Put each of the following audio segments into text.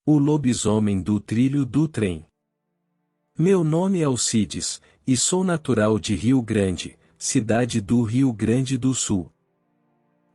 O lobisomem do trilho do trem. Meu nome é Alcides, e sou natural de Rio Grande, cidade do Rio Grande do Sul.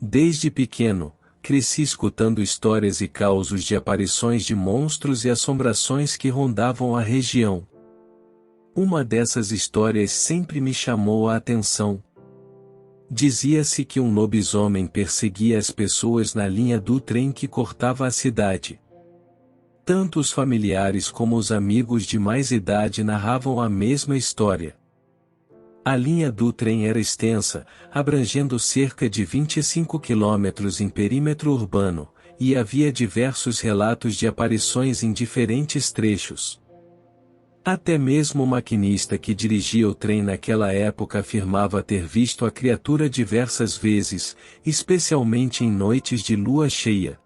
Desde pequeno, cresci escutando histórias e causos de aparições de monstros e assombrações que rondavam a região. Uma dessas histórias sempre me chamou a atenção. Dizia-se que um lobisomem perseguia as pessoas na linha do trem que cortava a cidade. Tanto os familiares como os amigos de mais idade narravam a mesma história. A linha do trem era extensa, abrangendo cerca de 25 quilômetros em perímetro urbano, e havia diversos relatos de aparições em diferentes trechos. Até mesmo o maquinista que dirigia o trem naquela época afirmava ter visto a criatura diversas vezes, especialmente em noites de lua cheia.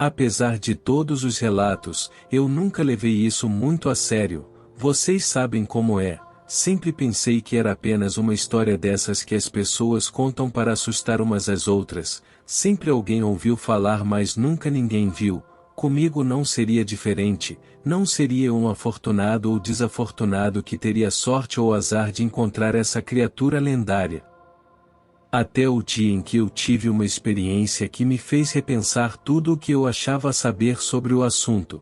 Apesar de todos os relatos, eu nunca levei isso muito a sério. Vocês sabem como é. Sempre pensei que era apenas uma história dessas que as pessoas contam para assustar umas às outras. Sempre alguém ouviu falar, mas nunca ninguém viu. Comigo não seria diferente. Não seria um afortunado ou desafortunado que teria sorte ou azar de encontrar essa criatura lendária. Até o dia em que eu tive uma experiência que me fez repensar tudo o que eu achava saber sobre o assunto.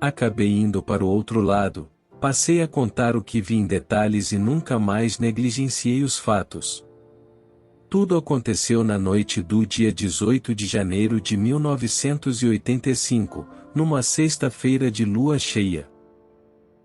Acabei indo para o outro lado, passei a contar o que vi em detalhes e nunca mais negligenciei os fatos. Tudo aconteceu na noite do dia 18 de janeiro de 1985, numa sexta-feira de lua cheia.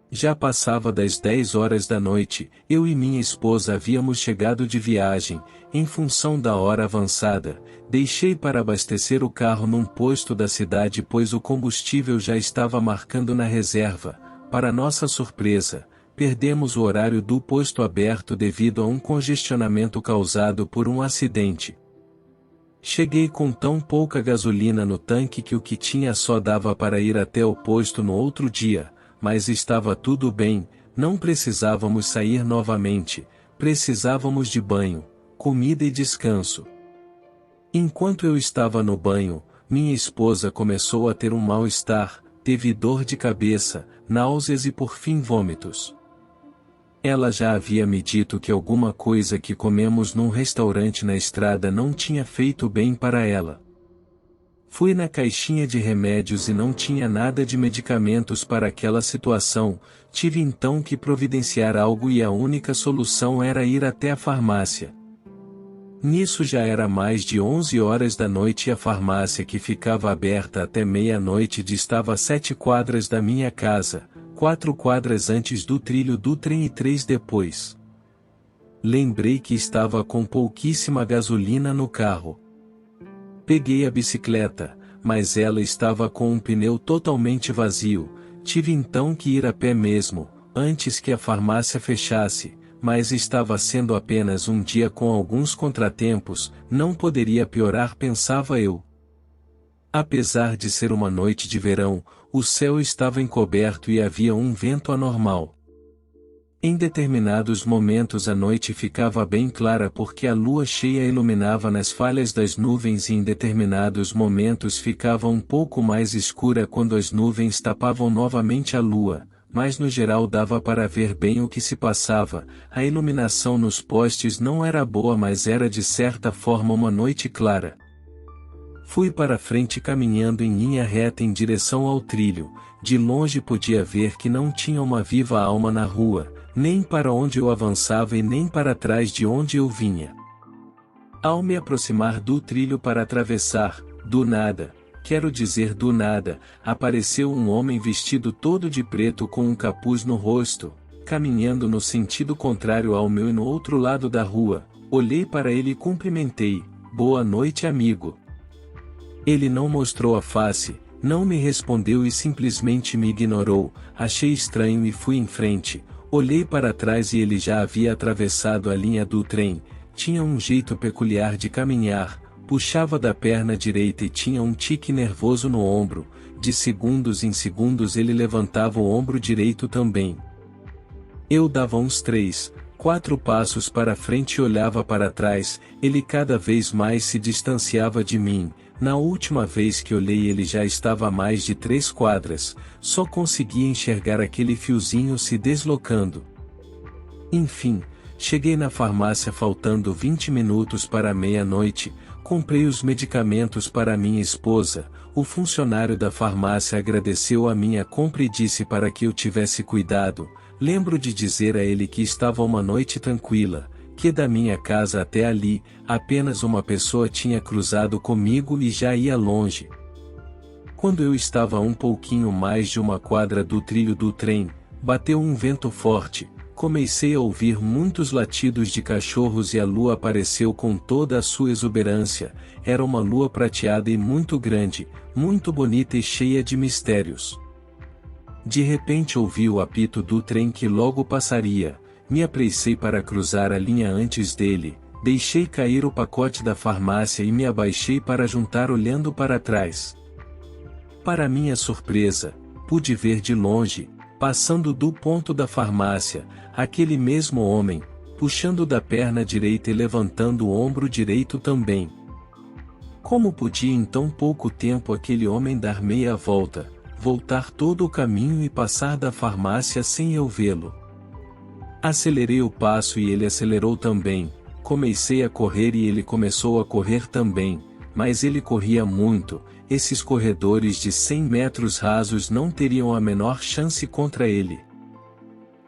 Já passava das 10 horas da noite, eu e minha esposa havíamos chegado de viagem. Em função da hora avançada, deixei para abastecer o carro num posto da cidade pois o combustível já estava marcando na reserva. Para nossa surpresa, perdemos o horário do posto aberto devido a um congestionamento causado por um acidente. Cheguei com tão pouca gasolina no tanque que o que tinha só dava para ir até o posto no outro dia. Mas estava tudo bem, não precisávamos sair novamente, precisávamos de banho, comida e descanso. Enquanto eu estava no banho, minha esposa começou a ter um mal-estar, teve dor de cabeça, náuseas e por fim vômitos. Ela já havia me dito que alguma coisa que comemos num restaurante na estrada não tinha feito bem para ela. Fui na caixinha de remédios e não tinha nada de medicamentos para aquela situação, tive então que providenciar algo e a única solução era ir até a farmácia. Nisso já era mais de 11 horas da noite e a farmácia que ficava aberta até meia-noite distava a 7 quadras da minha casa, 4 quadras antes do trilho do trem e 3 depois. Lembrei que estava com pouquíssima gasolina no carro. Peguei a bicicleta, mas ela estava com um pneu totalmente vazio, tive então que ir a pé mesmo, antes que a farmácia fechasse, mas estava sendo apenas um dia com alguns contratempos, não poderia piorar, pensava eu. Apesar de ser uma noite de verão, o céu estava encoberto e havia um vento anormal. Em determinados momentos a noite ficava bem clara porque a lua cheia iluminava nas falhas das nuvens e em determinados momentos ficava um pouco mais escura quando as nuvens tapavam novamente a lua, mas no geral dava para ver bem o que se passava. A iluminação nos postes não era boa, mas era de certa forma uma noite clara. Fui para frente caminhando em linha reta em direção ao trilho. De longe podia ver que não tinha uma viva alma na rua, nem para onde eu avançava e nem para trás de onde eu vinha. Ao me aproximar do trilho para atravessar, do nada, apareceu um homem vestido todo de preto com um capuz no rosto, caminhando no sentido contrário ao meu e no outro lado da rua. Olhei para ele e cumprimentei: "Boa noite, amigo." Ele não mostrou a face, não me respondeu e simplesmente me ignorou. Achei estranho e fui em frente. Olhei para trás e ele já havia atravessado a linha do trem. Tinha um jeito peculiar de caminhar, puxava da perna direita e tinha um tique nervoso no ombro. De segundos em segundos ele levantava o ombro direito também. Eu dava uns 3, 4 passos para frente e olhava para trás. Ele cada vez mais se distanciava de mim, Na última vez que olhei ele já estava a mais de 3 quadras, só conseguia enxergar aquele fiozinho se deslocando. Enfim, cheguei na farmácia faltando 20 minutos para meia-noite, comprei os medicamentos para minha esposa, o funcionário da farmácia agradeceu a minha compra e disse para que eu tivesse cuidado. Lembro de dizer a ele que estava uma noite tranquila, que da minha casa até ali, apenas uma pessoa tinha cruzado comigo e já ia longe. Quando eu estava a um pouquinho mais de uma quadra do trilho do trem, bateu um vento forte, comecei a ouvir muitos latidos de cachorros e a lua apareceu com toda a sua exuberância. Era uma lua prateada e muito grande, muito bonita e cheia de mistérios. De repente ouvi o apito do trem que logo passaria. Me apressei para cruzar a linha antes dele, deixei cair o pacote da farmácia e me abaixei para juntar olhando para trás. Para minha surpresa, pude ver de longe, passando do ponto da farmácia, aquele mesmo homem, puxando da perna direita e levantando o ombro direito também. Como podia em tão pouco tempo aquele homem dar meia volta, voltar todo o caminho e passar da farmácia sem eu vê-lo? Acelerei o passo e ele acelerou também, comecei a correr e ele começou a correr também, mas ele corria muito, esses corredores de 100 metros rasos não teriam a menor chance contra ele.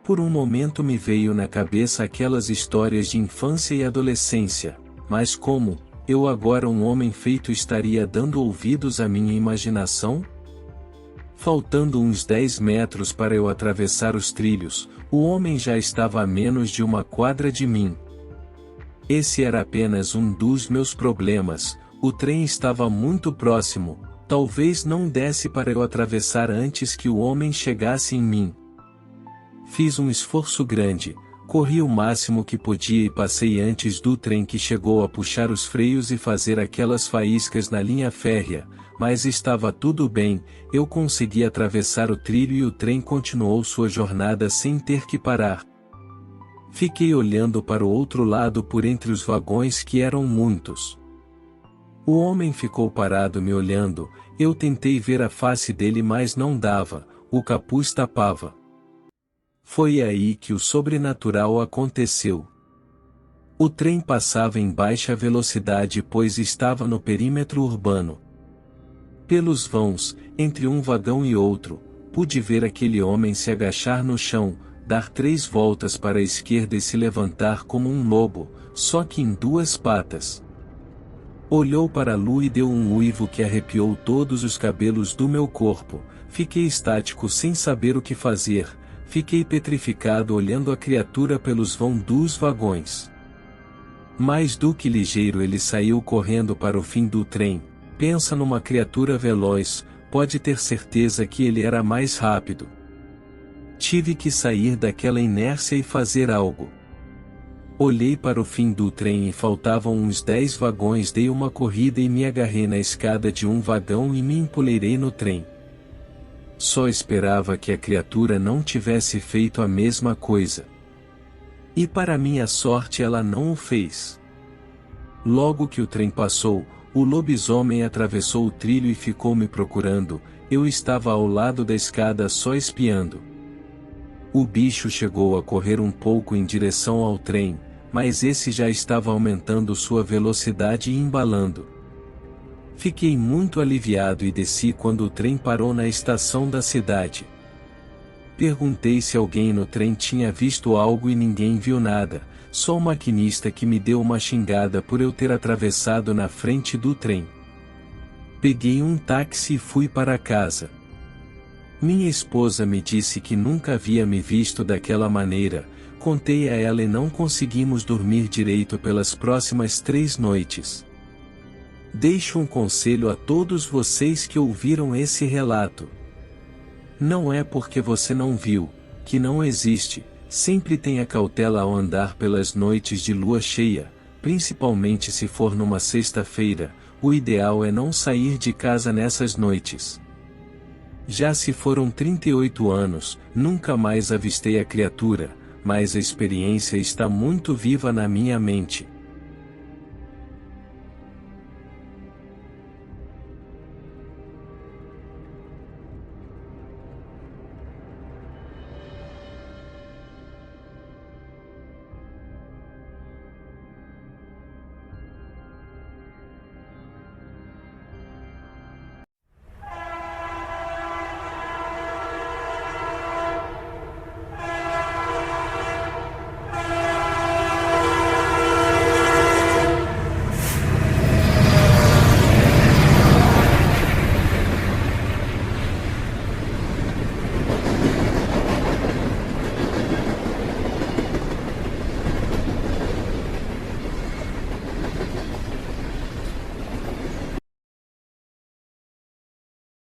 Por um momento me veio na cabeça aquelas histórias de infância e adolescência, mas como, eu agora um homem feito estaria dando ouvidos à minha imaginação? Faltando uns 10 metros para eu atravessar os trilhos, o homem já estava a menos de uma quadra de mim. Esse era apenas um dos meus problemas, o trem estava muito próximo, talvez não desse para eu atravessar antes que o homem chegasse em mim. Fiz um esforço grande, corri o máximo que podia e passei antes do trem que chegou a puxar os freios e fazer aquelas faíscas na linha férrea, mas estava tudo bem, eu consegui atravessar o trilho e o trem continuou sua jornada sem ter que parar. Fiquei olhando para o outro lado por entre os vagões que eram muitos. O homem ficou parado me olhando, eu tentei ver a face dele mas não dava, o capuz tapava. Foi aí que o sobrenatural aconteceu. O trem passava em baixa velocidade pois estava no perímetro urbano. Pelos vãos, entre um vagão e outro, pude ver aquele homem se agachar no chão, dar 3 voltas para a esquerda e se levantar como um lobo, só que em 2 patas. Olhou para a lua e deu um uivo que arrepiou todos os cabelos do meu corpo, fiquei estático sem saber o que fazer, fiquei petrificado olhando a criatura pelos vãos dos vagões. Mais do que ligeiro ele saiu correndo para o fim do trem. Pensa numa criatura veloz, pode ter certeza que ele era mais rápido. Tive que sair daquela inércia e fazer algo. Olhei para o fim do trem e faltavam uns 10 vagões, dei uma corrida e me agarrei na escada de um vagão e me empoleirei no trem. Só esperava que a criatura não tivesse feito a mesma coisa. E para minha sorte ela não o fez. Logo que o trem passou, o lobisomem atravessou o trilho e ficou me procurando, eu estava ao lado da escada só espiando. O bicho chegou a correr um pouco em direção ao trem, mas esse já estava aumentando sua velocidade e embalando. Fiquei muito aliviado e desci quando o trem parou na estação da cidade. Perguntei se alguém no trem tinha visto algo e ninguém viu nada. Só o maquinista que me deu uma xingada por eu ter atravessado na frente do trem. Peguei um táxi e fui para casa. Minha esposa me disse que nunca havia me visto daquela maneira, contei a ela e não conseguimos dormir direito pelas próximas 3 noites. Deixo um conselho a todos vocês que ouviram esse relato. Não é porque você não viu, que não existe. Sempre tenha cautela ao andar pelas noites de lua cheia, principalmente se for numa sexta-feira, o ideal é não sair de casa nessas noites. Já se foram 38 anos, nunca mais avistei a criatura, mas a experiência está muito viva na minha mente.